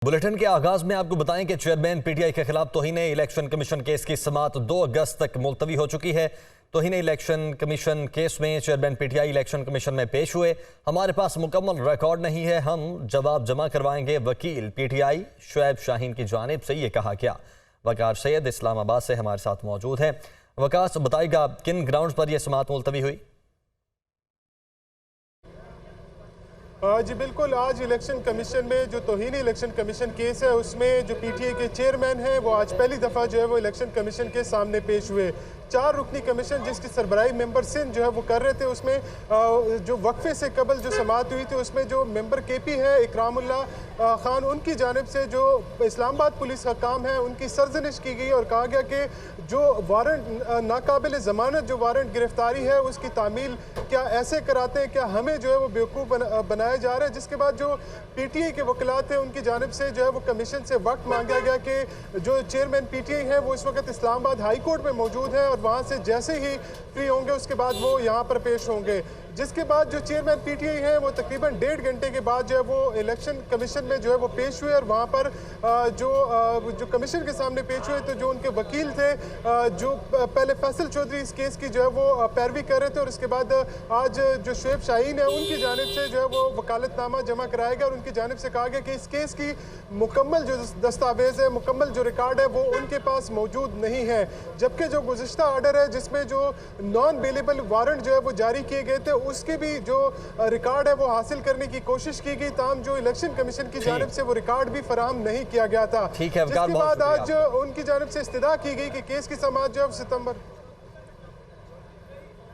Bulletin के आगाज में आपको बताएं कि चेयरमैन पीटीआई के खिलाफ तौहीन इलेक्शन कमीशन केस की समाअत 2 अगस्त तक मुलतवी हो चुकी है। तौहीन इलेक्शन कमीशन केस में चेयरमैन पीटीआई इलेक्शन कमीशन में पेश हुए। हमारे पास मुकम्मल रिकॉर्ड नहीं है, हम जवाब जमा करवाएंगे। वकील पीटीआई शुएब शाहीन की जानिब से ये कहा गया। वकार सैयद इस्लामाबाद से हमारे साथ मौजूद है। वकास, बताएगा किन ग्राउंड पर यह समाअत मुलतवी हुई? जी बिल्कुल, आज इलेक्शन कमीशन में जो तौहीन इलेक्शन कमीशन केस है उसमें जो पीटीआई के चेयरमैन हैं वो आज पहली दफ़ा जो है वो इलेक्शन कमीशन के सामने पेश हुए। 4 रुकनी कमीशन जिसकी सरबराही मेंबर सिंध जो है वो कर रहे थे, उसमें जो वक्फे से कबल जो समाअत हुई थी उसमें जो मेंबर केपी है इकरामुल्लाह खान, उनकी जानिब से जो इस्लामाबाद पुलिस का काम है उनकी सरजनिश की गई और कहा गया कि जो वारंट नाकाबिल ज़मानत जो वारंट गिरफ्तारी है उसकी तामील क्या ऐसे कराते हैं, क्या हमें जो है वो बेवकूफ़ बनाया जा रहा है। जिसके बाद जो पीटीआई के वकीलात हैं उनकी जानिब से जो है वो कमीशन से वक्त मांगा गया कि जो चेयरमैन पीटीआई है वो इस वक्त इस्लामाबाद हाई कोर्ट में मौजूद है और वहाँ से जैसे ही फ्री होंगे उसके बाद वो यहाँ पर पेश होंगे। जिसके बाद जो चेयरमैन पीटीआई है वो तकरीबन 1.5 घंटे के बाद जो है वो इलेक्शन कमीशन में जो है वो पेश हुए और वहाँ पर जो कमीशन के सामने पेश हुए तो जो उनके वकील थे जो पहले फैसल चौधरी इस केस की जो है वो पैरवी कर रहे थे और उसके बाद आज जो शुएब शाहीन है उनकी जानिब से जो है वो वकालतनामा जमा कराया गया और उनकी जानिब से कहा गया कि इस केस की मुकम्मल जो दस्तावेज है, मुकम्मल जो रिकॉर्ड है वो उनके पास मौजूद नहीं है। जबकि जो गुज़िश्ता आर्डर है जिसमें जो नॉन बेलेबल वारंट जो है वो जारी किए गए थे उसके भी जो रिकॉर्ड है वो हासिल करने की कोशिश की गई, ताम जो इलेक्शन कमीशन की जानिब से वो रिकॉर्ड भी फराहम नहीं किया गया था। ठीक है, जिसके बाद आज उनकी जानिब से इस्तदा की गई कि केस की समाअत जो है सितंबर।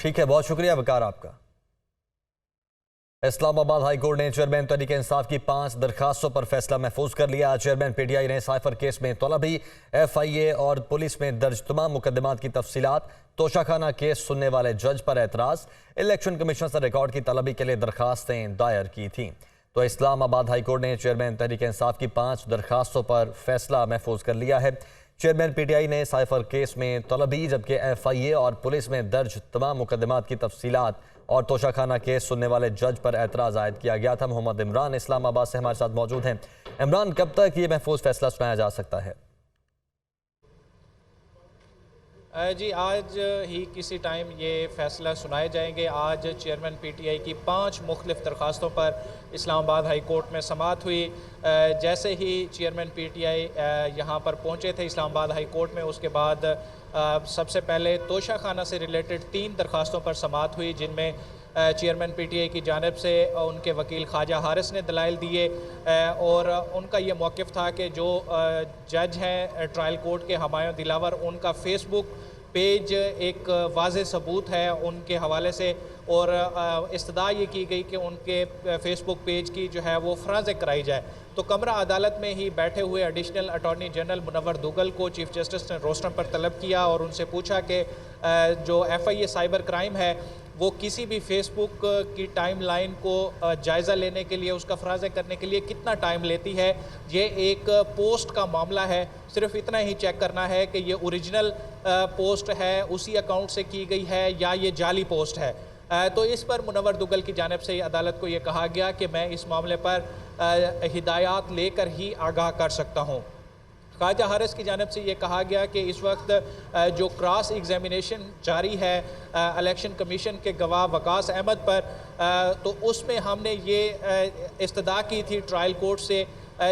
ठीक है, बहुत शुक्रिया वकार आपका। इस्लामाबाद हाई कोर्ट ने चेयरमैन तहरीक इंसाफ की 5 दरखास्तों पर फैसला महफूज कर लिया। चेयरमैन पीटीआई ने साइफर केस में तलबी, एफआईए और पुलिस में दर्ज तमाम मुकदमात की तफसीलात, तोशाखाना केस सुनने वाले जज पर एतराज़, इलेक्शन कमीशन से रिकॉर्ड की तलबी के लिए दरखास्तें दायर की थीं। तो इस्लामाबाद हाई कोर्ट ने चेयरमैन तहरीक इंसाफ की 5 दरखास्तों पर फैसला महफूज कर लिया है। चेयरमैन पीटीआई ने साइफर केस में तलबी, जबकि एफआईए और पुलिस में दर्ज तमाम मुकदमात की तफसीलात और तोशाखाना केस सुनने वाले जज पर एतराज़ आयद किया गया था। मोहम्मद इमरान इस्लामाबाद से हमारे साथ मौजूद हैं। इमरान, कब तक ये महफूज फैसला सुनाया जा सकता है? जी आज ही किसी टाइम ये फ़ैसला सुनाए जाएंगे। आज चेयरमैन पीटीआई की 5 मुख्तलिफ़ दरख्वास्तों पर इस्लामाबाद हाई कोर्ट में समाअत हुई। जैसे ही चेयरमैन पीटीआई यहाँ पर पहुँचे थे इस्लामाबाद हाई कोर्ट में, उसके बाद सबसे पहले तोशाखाना से रिलेटेड 3 दरख्वास्तों पर समाअत हुई, जिनमें चेयरमैन पीटीआई की जानिब से उनके वकील ख्वाजा हारिस ने दलाइल दिए और उनका ये मौक़िफ़ था कि जो जज हैं ट्रायल कोर्ट के हुमायूं दिलावर, उनका फ़ेसबुक पेज एक वाज़ेह सबूत है उनके हवाले से और इस्तदा ये की गई कि उनके फ़ेसबुक पेज की जो है वो फ़राज़ कराई जाए। तो कमरा अदालत में ही बैठे हुए additional attorney general Munawwar Duggal को चीफ जस्टिस ने रोस्टम पर तलब किया और उनसे पूछा कि जो एफआईए साइबर क्राइम है वो किसी भी फेसबुक की टाइमलाइन को जायज़ा लेने के लिए, उसका फ़राज़ करने के लिए कितना टाइम लेती है। ये एक पोस्ट का मामला है, सिर्फ इतना ही चेक करना है कि ये ओरिजिनल पोस्ट है, उसी अकाउंट से की गई है या ये जाली पोस्ट है। तो इस पर मुनव्वर दुगल की जानिब से अदालत को ये कहा गया कि मैं इस मामले पर हिदायत लेकर ही आगाह कर सकता हूँ। ख्वाजा हारिस की जानिब से ये कहा गया कि इस वक्त जो क्रॉस एग्जामिनेशन जारी है इलेक्शन कमीशन के गवाह वकास अहमद पर, तो उसमें हमने ये इस्तदा की थी ट्रायल कोर्ट से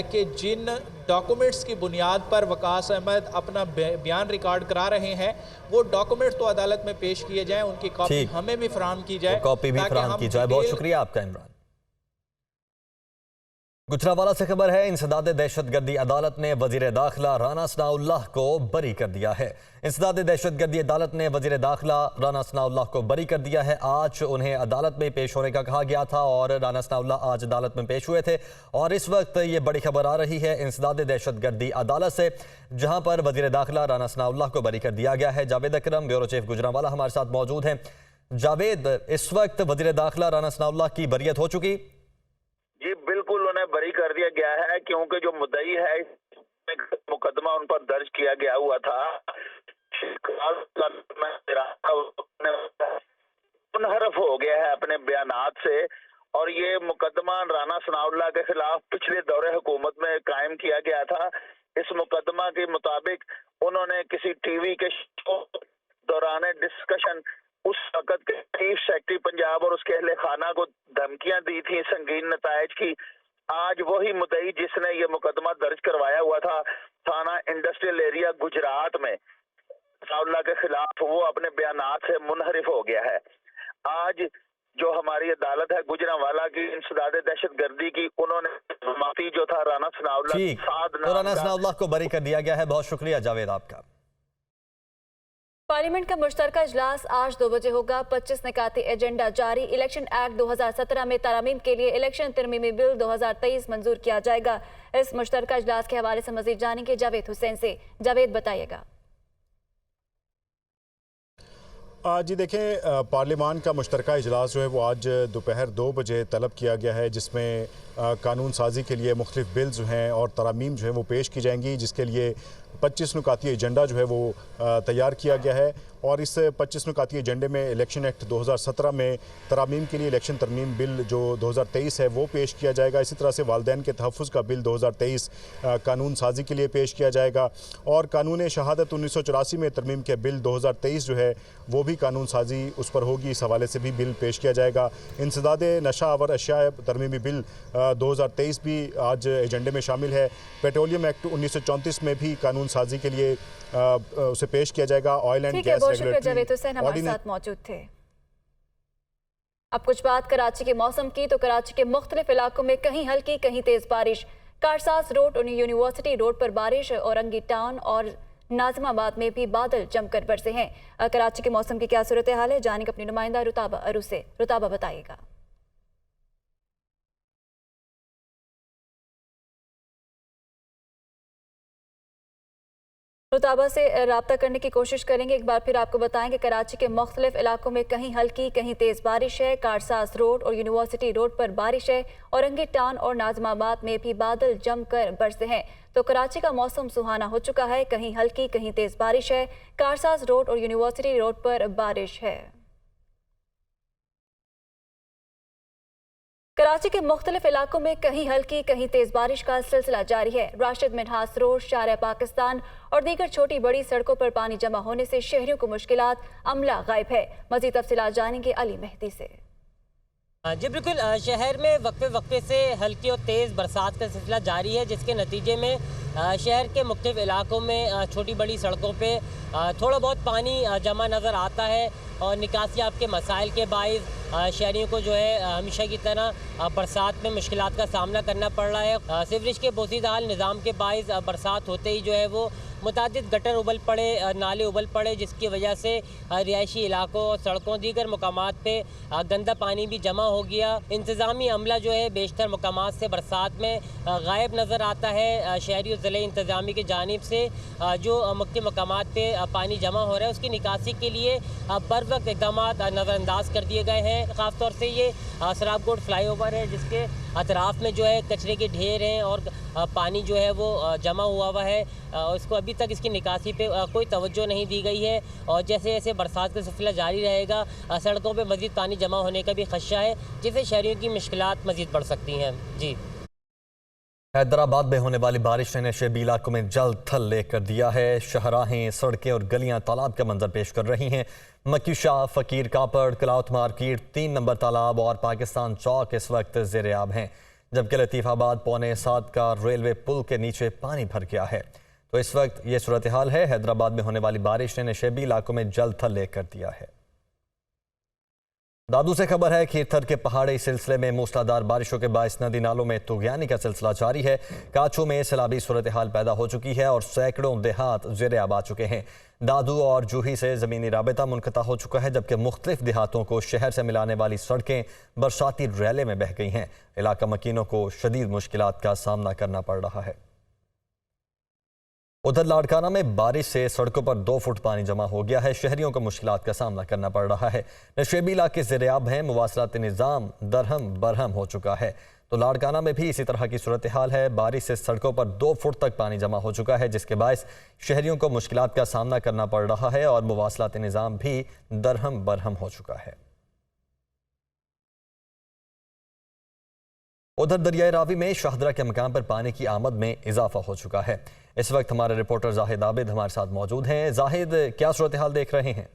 कि जिन डॉक्यूमेंट्स की बुनियाद पर वकास अहमद अपना बयान रिकॉर्ड करा रहे हैं वो डॉक्यूमेंट्स तो अदालत में पेश किए जाएं, उनकी कॉपी हमें भी फराहम की जाए, कॉपी भी फराहम की जाए। बहुत शुक्रिया आपका इमरान। गुजरावाला से खबर है, इंसदाद दहशतगर्दी अदालत ने वजीर दाखिला राना सनाउल्लाह को बरी कर दिया है। इंसदाद दहशतगर्दी अदालत ने वजीर दाखिला राना सनाउल्लाह को बरी कर दिया है। आज उन्हें अदालत में पेश होने का कहा गया था और राना सनाउल्लाह आज अदालत में पेश हुए थे और इस वक्त ये बड़ी खबर आ रही है इंसदाद दहशतगर्दी अदालत से, जहां पर वजीर दाखिला राना सनाउल्लाह को बरी कर दिया गया है। जावेद अकरम, ब्यूरो चीफ गुजरावाला, हमारे साथ मौजूद हैं। जावेद, इस वक्त वजीर दाखिला राना सनाउल्लाह की बरियत हो चुकी? जी बिल्कुल, उन्हें बरी कर दिया गया है क्योंकि जो मुद्दई है मुकदमा उन पर दर्ज किया गया हुआ था। मुनहरफ हो गया है अपने बयानात से और ये मुकदमा राना सनाउल्लाह के खिलाफ पिछले दौरे हुकूमत में कायम किया गया था। इस मुकदमा के मुताबिक उन्होंने किसी टीवी के शो दौरान डिस्कशन उस वक्त के चीफ सेक्रेटरी पंजाब और उसके अहले खाना को धमकियां दी थी संगीन नतायज की। आज वही मुद्दई जिसने ये मुकदमा दर्ज करवाया हुआ था थाना इंडस्ट्रियल एरिया गुजरात में सनाउल्लाह के खिलाफ, वो अपने बयानात से मुनहरिफ हो गया है। आज जो हमारी अदालत है गुजरांवाला की इंसदाद दहशतगर्दी की, उन्होंने माफी जो था राना सनाउल्लाह ठीक, तो राना सनाउल्लाह को बरी कर दिया गया है। बहुत शुक्रिया जावेद आपका। पार्लियामेंट का मुश्तरका इजलास आज 2 बजे होगा। 25 निकाती एजेंडा जारी। इलेक्शन एक्ट 2017 में तरमीम के लिए इलेक्शन तरमीमी बिल 2023 मंजूर किया जाएगा। इस मुश्तरका इजलास के हवाले से मजीद जानेंगे जावेद हुसैन से। जावेद बताइएगा। जी देखें, पार्लियामान का मुश्तरका इजलास जो है वो आज दोपहर 2 बजे तलब किया गया है, जिसमें कानून साजी के लिए मुख्तलिफ बिल जो हैं और तरमीम जो है वो पेश की जाएंगी, जिसके लिए 25 नुकाती एजेंडा जो है वो तैयार किया गया है। और इस 25 नुकाती एजेंडे में इलेक्शन एक्ट 2017 में तरमीम के लिए इलेक्शन तरमीम बिल जो 2023 है वो पेश किया जाएगा। इसी तरह से वालदैन के तहफ़्फ़ुज़ का बिल 2023 कानून साजी के लिए पेश किया जाएगा। और कानून शहादत 1984 में तरमीम के बिल 2023 जो है वो भी कानून साजी उस पर होगी, इस हवाले से भी बिल पेश किया जाएगा। इंसदाद नशा आवर अशिया तरमीमी बिल 2023 भी आज एजेंडे में शामिल है। पेट्रोलियम एक्ट 1934 में भी कानून साजी के लिए उसे पेश किया जाएगा। Oil and gas Javed Hussain हमारे साथ मौजूद थे। अब कुछ बात कराची के मौसम की, तो कराची के मुख्तलिफ इलाकों में कहीं हल्की कहीं तेज बारिश। कारसाज रोड और यूनिवर्सिटी रोड पर बारिश, औरंगी टाउन और नाजिमाबाद में भी बादल जमकर बरसे हैं। कराची के मौसम की क्या सूरत हाल है, जानेंगे अपनी नुमाइंदा रुताबा अरू से। रुताबा बताइएगा। रुताबा से रब्ता करने की कोशिश करेंगे। एक बार फिर आपको बताएं कि कराची के मुख्तलिफ इलाकों में कहीं हल्की कहीं तेज बारिश है। कारसाज रोड और यूनिवर्सिटी रोड पर बारिश है। औरंगी टाउन और नाजिमाबाद में भी बादल जमकर बरसे हैं। तो कराची का मौसम सुहाना हो चुका है। कहीं हल्की कहीं तेज बारिश है। कारसाज रोड और यूनिवर्सिटी रोड पर बारिश है। कराची के मुख्तलिफ इलाकों में कहीं हल्की कहीं तेज बारिश का सिलसिला जारी है। राशिद मिन्हास रोड, शार पाकिस्तान और दीगर छोटी बड़ी सड़कों पर पानी जमा होने से शहरियों को मुश्किलात, अमला गायब है। मजीद तफसीलात जानेंगे अली मेहदी से। जी बिल्कुल, शहर में वक्फे वक्फे से हल्की और तेज़ बरसात का सिलसिला जारी है, जिसके नतीजे में शहर के मुख्तलिफ इलाकों में छोटी बड़ी सड़कों पे थोड़ा बहुत पानी जमा नज़र आता है और निकासियाब के मसाइल के बाइस शहरियों को जो है हमेशा की तरह बरसात में मुश्किलात का सामना करना पड़ रहा है। सीवरेज के बोसीदाल निज़ाम के बाइस बरसात होते ही जो है वो मुतादिद गटर उबल पड़े, नाले उबल पड़े, जिसकी वजह से रिहायशी इलाकों और सड़कों दीगर मकामात पे गंदा पानी भी जमा हो गया। इंतज़ामी अमला जो है बेशतर मकामात से बरसात में गायब नज़र आता है। शहरी और ज़िले इंतज़ामी की जानिब से जो मुख्य मकामात पे पानी जमा हो रहा है उसकी निकासी के लिए बर वक्त इक़दाम नज़रअंदाज कर दिए गए हैं। ख़ास तौर से ये सराबकोट फ्लाईओवर है, जिसके अतराफ़ में जो है कचरे के ढेर हैं और पानी जो है वो जमा हुआ है। इसको अभी तक इसकी निकासी पे कोई तवज्जो नहीं दी गई है और जैसे जैसे बरसात का सिलसिला जारी रहेगा सड़कों पे मज़ीद पानी जमा होने का भी खदशा है, जिससे शहरियों की मुश्किलात मज़ीद बढ़ सकती हैं। जी, हैदराबाद में होने वाली बारिश ने नशेबी इलाकों में जल्द थल लेकर दिया है। शहराहें, सड़कें और गलियां तालाब का मंजर पेश कर रही हैं। मक्की शाह, फकीर कापड़, क्लाउथ मार्केट, 3 नंबर तालाब और पाकिस्तान चौक इस वक्त ज़ेर-ए-आब हैं, जबकि लतीफ़ाबाद पौने 7 का रेलवे पुल के नीचे पानी भर गया है। तो इस वक्त ये सूरत हाल है। हैदराबाद में होने वाली बारिश ने नशेबी इलाकों में जल्द थल लेकर दिया है। दादू से खबर है, खीरथर के पहाड़ी सिलसिले में मूसलाधार बारिशों के बायस नदी नालों में तुगयानी का सिलसिला जारी है। काचू में सैलाबी सूरत हाल पैदा हो चुकी है और सैकड़ों देहात ज़ेर-ए-आब आ चुके हैं। दादू और जूही से ज़मीनी राबिता मुनक़ता हो चुका है, जबकि मुख्तलिफ देहातों को शहर से मिलाने वाली सड़कें बरसाती रैले में बह गई हैं। इलाका मकीनों को शदीद मुश्किलात का सामना करना पड़ रहा है। उधर लाड़काना में बारिश से सड़कों पर 2 फुट पानी जमा हो गया है। शहरियों को मुश्किलात का सामना करना पड़ रहा है। नशेबी इलाके ज़ेर-ए-आब हैं। मुवासलाती निज़ाम दरहम बरहम हो चुका है। तो लाड़काना में भी इसी तरह की सूरत हाल है। बारिश से सड़कों पर 2 फुट तक पानी जमा हो चुका है, जिसके बायस शहरियों को मुश्किलात का सामना करना पड़ रहा है और मुवासलाती निज़ाम भी दरहम बरहम हो चुका है। उधर दरियाए रावी में शाहदरा के मकाम पर पानी की आमद में इजाफा हो चुका है। इस वक्त हमारे रिपोर्टर जाहिद आबिद हमारे साथ मौजूद हैं। जाहिद, क्या सूरत हाल देख रहे हैं?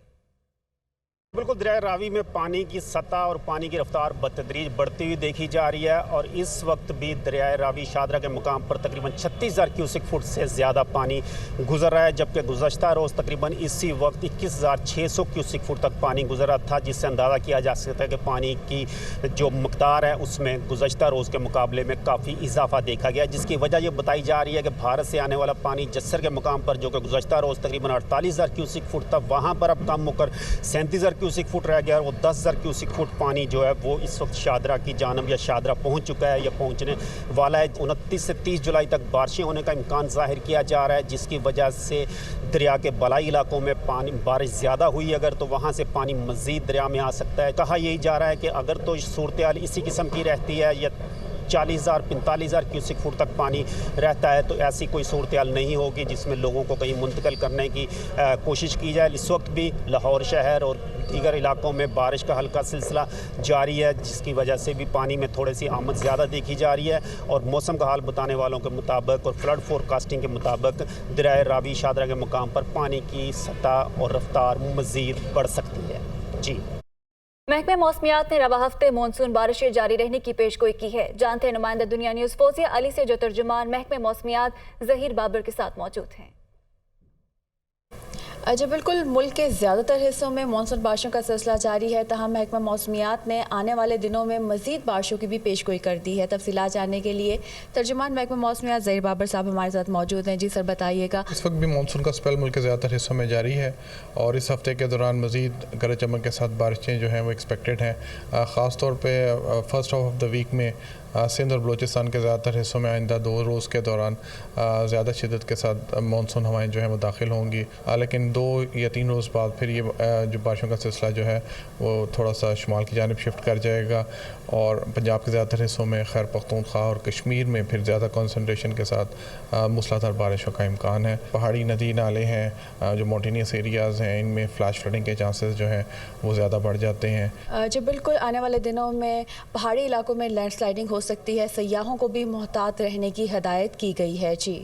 बिल्कुल, दरिया रावी में पानी की सतह और पानी की रफ्तार बतदरीज बढ़ती हुई देखी जा रही है और इस वक्त भी दरिया रावी शाहदरा के मुकाम पर तकरीबन 36,000 क्यूसिक फुट से ज़्यादा पानी गुजर रहा है, जबकि गुज़श्ता रोज़ तकरीबन इसी वक्त 21,600 क्यूसिक फुट तक पानी गुजर रहा था, जिससे अंदाज़ा किया जा सकता है कि पानी की जो मकदार है उसमें गुज़श्ता रोज़ के मुकाबले में काफ़ी इजाफा देखा गया, जिसकी वजह ये बताई जा रही है कि भारत से आने वाला पानी जस्सर के मुकाम पर जो कि गुज़श्ता रोज़ तकरीबन 48,000 क्यूसिक फुट था, वहाँ पर अब कम होकर 37,000 क्यूसिक फुट रह गया और वो 10,000 क्यूसिक फुट पानी जो है वो इस वक्त शाहदरा की जानब या शाहदरा पहुंच चुका है या पहुंचने वाला है। 29 से 30 जुलाई तक बारिशें होने का इम्कान जाहिर किया जा रहा है, जिसकी वजह से दरिया के बलाई इलाकों में पानी बारिश ज़्यादा हुई अगर तो वहाँ से पानी मज़ीद दरिया में आ सकता है। कहा यही जा रहा है कि अगर तो सूरत हाल इसी किस्म की रहती है या 40,000 45,000 क्यूसिक फुट तक पानी रहता है तो ऐसी कोई सूरत हाल नहीं होगी जिसमें लोगों को कहीं मुंतकिल करने की कोशिश की जाए। इस वक्त भी लाहौर शहर और दीगर इलाकों में बारिश का हल्का सिलसिला जारी है, जिसकी वजह से भी पानी में थोड़ी सी आमद ज़्यादा देखी जा रही है और मौसम का हाल बताने वालों के मुताबिक और फ्लड फोरकास्टिंग के मुताबिक दरिया रावी शाहदरा के मुकाम पर पानी की सतह और रफ्तार मज़ीद बढ़ सकती है। जी, महकमे मौसमियात ने रवा हफ्ते मानसून बारिशें जारी रहने की पेशगोई की है। जानते हैं नुमाइंदा दुनिया न्यूज़ फौजिया अली से, जो तर्जुमान महकमे मौसमियात ज़हीर बाबर के साथ मौजूद हैं। अच्छा, बिल्कुल, मुल्क के ज़्यादातर हिस्सों में मानसून बारिशों का सिलसिला जारी है, तहम महकमा मौसमियात ने आने वाले दिनों में मज़ीद बारिशों की भी पेशगोई कर दी है। तफसीलात जानने के लिए तर्जुमान महकमा मौसमियात ज़हीर बाबर साहब हमारे साथ मौजूद हैं। जी सर, बताइएगा। इस वक्त भी मानसून का स्पेल मुल्क के ज़्यादातर हिस्सों में जारी है और इस हफ्ते के दौरान मज़ीद गरज चमक के साथ बारिशें जो हैं वो एक्सपेक्टेड हैं। ख़ास तौर पर first half of the week में सिंध और बलूचिस्तान के ज़्यादातर हिस्सों में आइंदा 2 रोज़ के दौरान ज़्यादा शिद्दत के साथ मानसून हवाएं जो हैं वो दाखिल होंगी, लेकिन 2 या 3 रोज़ बाद फिर ये जो बारिशों का सिलसिला जो है वो थोड़ा सा शुमाल की जानिब शिफ्ट कर जाएगा और पंजाब के ज़्यादातर हिस्सों में खैर पख्तूनख्वा और कश्मीर में फिर ज़्यादा कंसंट्रेशन के साथ मूसलाधार बारिशों का इम्कान है। पहाड़ी नदी नाले हैं जो माउंटेनियस एरियाज़ हैं, इनमें फ्लैश फ्लडिंग के चांसेस जो हैं वो ज़्यादा बढ़ जाते हैं। जी बिल्कुल, आने वाले दिनों में पहाड़ी इलाकों में लैंडस्लाइडिंग हो सकती है, सयाहों को भी मुहतात रहने की हदायत की गई है। जी।